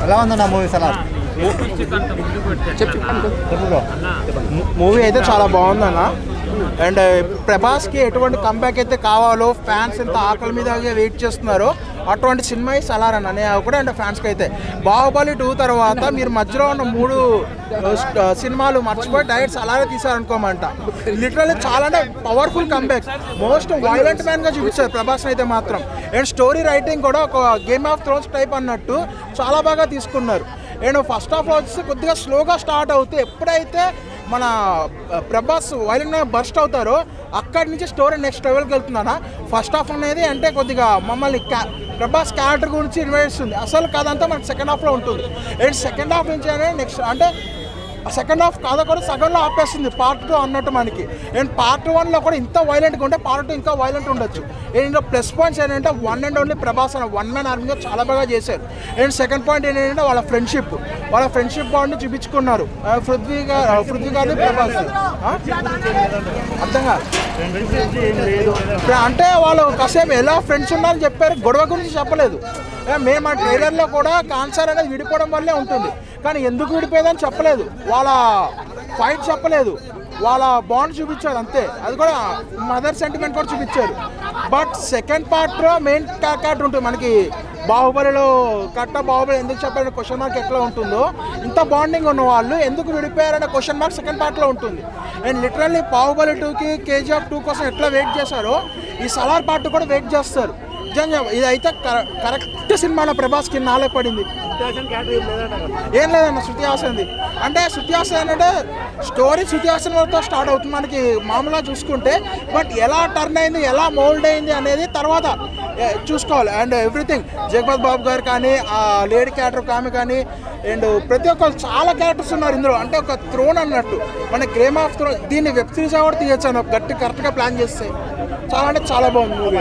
ఎలా ఉందన్న movie Salaar? Movie అయితే చాలా బాగుందన్న. అండ్ ప్రభాస్కి ఎటువంటి కంబ్యాక్ అయితే కావాలో, ఫ్యాన్స్ ఎంత ఆకలి మీద వెయిట్ చేస్తున్నారో అటువంటి సినిమా సలార్ అన్న నేను కూడా. అండ్ ఫ్యాన్స్కి అయితే బాహుబలి 2 తర్వాత మీరు మధ్యలో ఉన్న 3 సినిమాలు మర్చిపోయి డైరెక్ట్ సలారే తీసారనుకోమంట. లిటరల్లీ చాలా అంటే పవర్ఫుల్ కంబ్యాక్. మోస్ట్ వైలెంట్ మ్యాన్గా చూపించారు ప్రభాస్ అయితే మాత్రం. అండ్ స్టోరీ రైటింగ్ కూడా ఒక గేమ్ ఆఫ్ థ్రోన్స్ టైప్ అన్నట్టు చాలా బాగా తీసుకున్నారు. అండ్ ఫస్ట్ హాఫ్ వచ్చి కొద్దిగా స్లోగా స్టార్ట్ అవుతూ ఎప్పుడైతే మన ప్రభాస్ వైలెంట్గా బర్స్ట్ అవుతారో అక్కడి నుంచి స్టోరీ నెక్స్ట్ లెవెల్కి వెళ్తున్నానా. ఫస్ట్ హాఫ్ అనేది అంటే కొద్దిగా మమ్మల్ని ప్రభాస్ క్యారెక్టర్ గురించి ఇన్వైట్ ఇస్తుంది. అసలు కథంతా మనకి సెకండ్ హాఫ్లో ఉంటుంది. అండ్ సెకండ్ హాఫ్ నుంచి అనేది నెక్స్ట్ అంటే సెకండ్ హాఫ్ కథ కూడా సగంలో ఆపేస్తుంది పార్ట్ 2 అన్నట్టు మనకి. అండ్ పార్ట్ 1లో కూడా ఇంత వైలెంట్గా ఉంటే పార్ట్ 2 ఇంకా వైలెంట్ ఉండొచ్చు. ఇందులో ప్లస్ పాయింట్స్ ఏంటంటే వన్ అండ్ ఓన్లీ ప్రభాస్ అన్న వన్ మ్యాన్ ఆర్మీగా చాలా బాగా చేశారు. అండ్ సెకండ్ పాయింట్ ఏంటంటే వాళ్ళ ఫ్రెండ్షిప్ బాండ్ని చూపించుకున్నారు పృథ్వీ గారిని ప్రభాస్. అర్థం కాదు అంటే వాళ్ళు కాసేపు ఎలా ఫ్రెండ్స్ ఉన్నారని చెప్పారు, గొడవ గురించి చెప్పలేదు. మేము ఆ ట్రైలర్లో కూడా కాన్సర్ అనేది విడిపోవడం వల్లే ఉంటుంది, కానీ ఎందుకు విడిపోయేదని చెప్పలేదు. వాళ్ళ ఫైట్ చెప్పలేదు, వాళ్ళ బాండ్ చూపించారు అంతే. అది కూడా మదర్ సెంటిమెంట్ కూడా చూపించారు. బట్ సెకండ్ పార్ట్లో మెయిన్ క్యారెక్టర్ ఉంటుంది మనకి. బాహుబలిలో బాహుబలి ఎందుకు చెప్పారనే క్వశ్చన్ మార్క్ ఎట్లా ఉంటుందో ఇంత బాండింగ్ ఉన్న వాళ్ళు ఎందుకు విడిపోయారనే క్వశ్చన్ మార్క్ సెకండ్ పార్ట్లో ఉంటుంది. అండ్ లిటరల్లీ బాహుబలి 2కి KGF 2 కోసం ఎట్లా వెయిట్ చేశారో ఈ సలార్ పార్ట్ కూడా వెయిట్ చేస్తారు. నిజంగా ఇదైతే కరెక్ట్ సినిమాలో ప్రభాస్కి నాలే పడింది. ఏం లేదన్న శృతి హాసన్ది. అంటే శృతి హాసన్ అంటే స్టోరీ శృతి హాసన్తో స్టార్ట్ అవుతుంది మనకి మామూలుగా చూసుకుంటే. బట్ ఎలా టర్న్ అయింది, ఎలా మోల్డ్ అయింది అనేది తర్వాత చూసుకోవాలి. అండ్ ఎవ్రీథింగ్ జగపత్ బాబు గారు కానీ, ఆ లేడీ క్యారెక్టర్ ఆమె కానీ, అండ్ ప్రతి ఒక్కరు చాలా క్యారెక్టర్స్ ఉన్నారు ఇందులో. అంటే ఒక థ్రోన్ అన్నట్టు మన గేమ్ ఆఫ్ థ్రోన్. దీన్ని వెబ్ సిరీస్ కూడా తీయచ్చు అన్న కరెక్ట్గా ప్లాన్ చేస్తే. చాలా అంటే చాలా బాగుంది మూవీ.